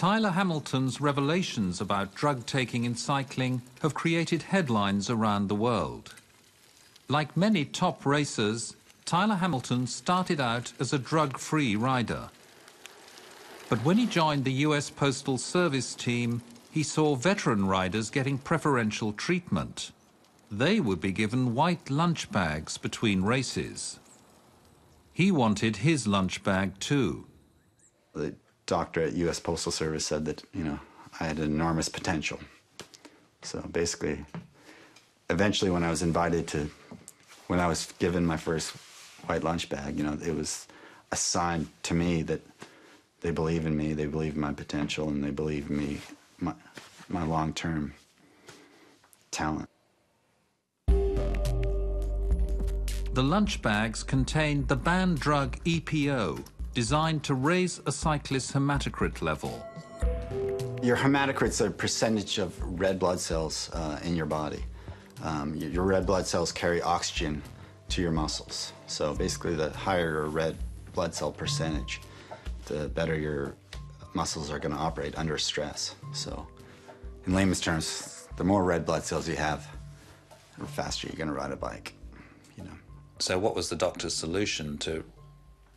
Tyler Hamilton's revelations about drug taking in cycling have created headlines around the world. Like many top racers, Tyler Hamilton started out as a drug-free rider. But when he joined the US Postal Service team, he saw veteran riders getting preferential treatment. They would be given white lunch bags between races. He wanted his lunch bag too. The doctor at US Postal Service said that, I had enormous potential. So basically, eventually when I was when I was given my first white lunch bag, it was a sign to me that they believe in me, they believe in my potential, and they believe in me, my long-term talent. The lunch bags contained the banned drug EPO, designed to raise a cyclist's hematocrit level. Your hematocrit's a percentage of red blood cells in your body. Your red blood cells carry oxygen to your muscles. So basically, the higher your red blood cell percentage, the better your muscles are going to operate under stress. So in layman's terms, the more red blood cells you have, the faster you're going to ride a bike. So what was the doctor's solution to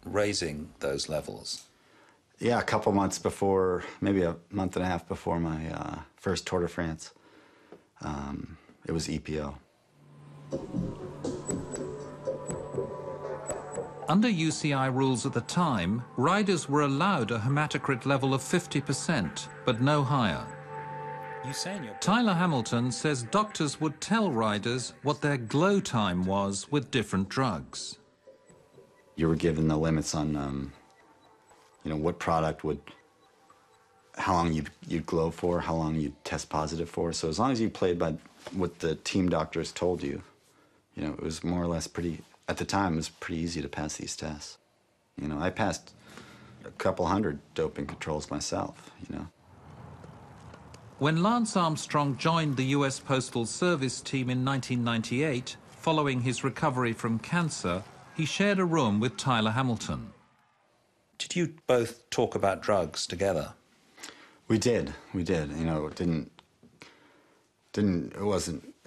raising those levels? Yeah, a couple months before, maybe a month and a half before my first Tour de France, it was EPO. Under UCI rules at the time, riders were allowed a hematocrit level of 50%, but no higher. Tyler Hamilton says doctors would tell riders what their glow time was with different drugs. You were given the limits on, what product how long you'd glow for, how long you'd test positive for. So as long as you played by what the team doctors told you, it was more or less at the time, it was pretty easy to pass these tests. I passed a couple hundred doping controls myself, When Lance Armstrong joined the US Postal Service team in 1998, following his recovery from cancer, he shared a room with Tyler Hamilton. Did you both talk about drugs together? We did.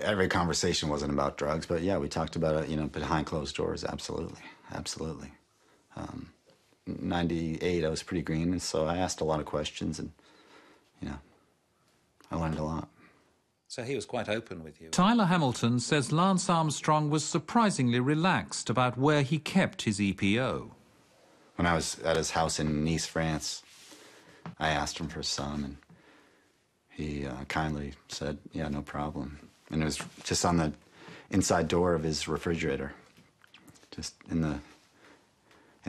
Every conversation wasn't about drugs, but yeah, we talked about it, behind closed doors, absolutely. 98, I was pretty green, and so I asked a lot of questions, and, I learned a lot. So he was quite open with you. Tyler Hamilton says Lance Armstrong was surprisingly relaxed about where he kept his EPO. When I was at his house in Nice, France, I asked him for some, and he kindly said, yeah, no problem. And it was just on the inside door of his refrigerator, just in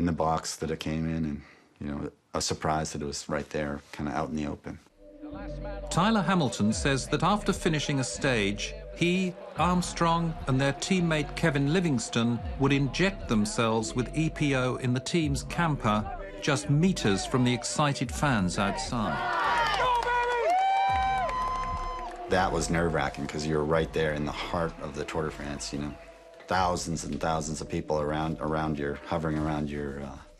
the box that it came in, and, a surprise that it was right there, kind of out in the open. Tyler Hamilton says that after finishing a stage, he, Armstrong, and their teammate Kevin Livingston would inject themselves with EPO in the team's camper just meters from the excited fans outside. That was nerve-wracking because you're right there in the heart of the Tour de France, thousands and thousands of people hovering around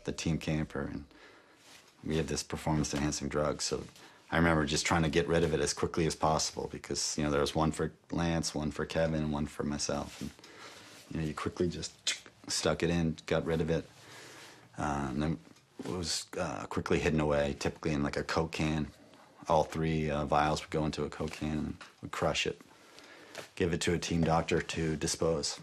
the team camper, and we had this performance-enhancing drug, so I remember just trying to get rid of it as quickly as possible because, there was one for Lance, one for Kevin, and one for myself. And, you quickly just stuck it in, got rid of it, and then it was quickly hidden away, typically in like a Coke can. All three vials would go into a Coke can and would crush it, give it to a team doctor to dispose.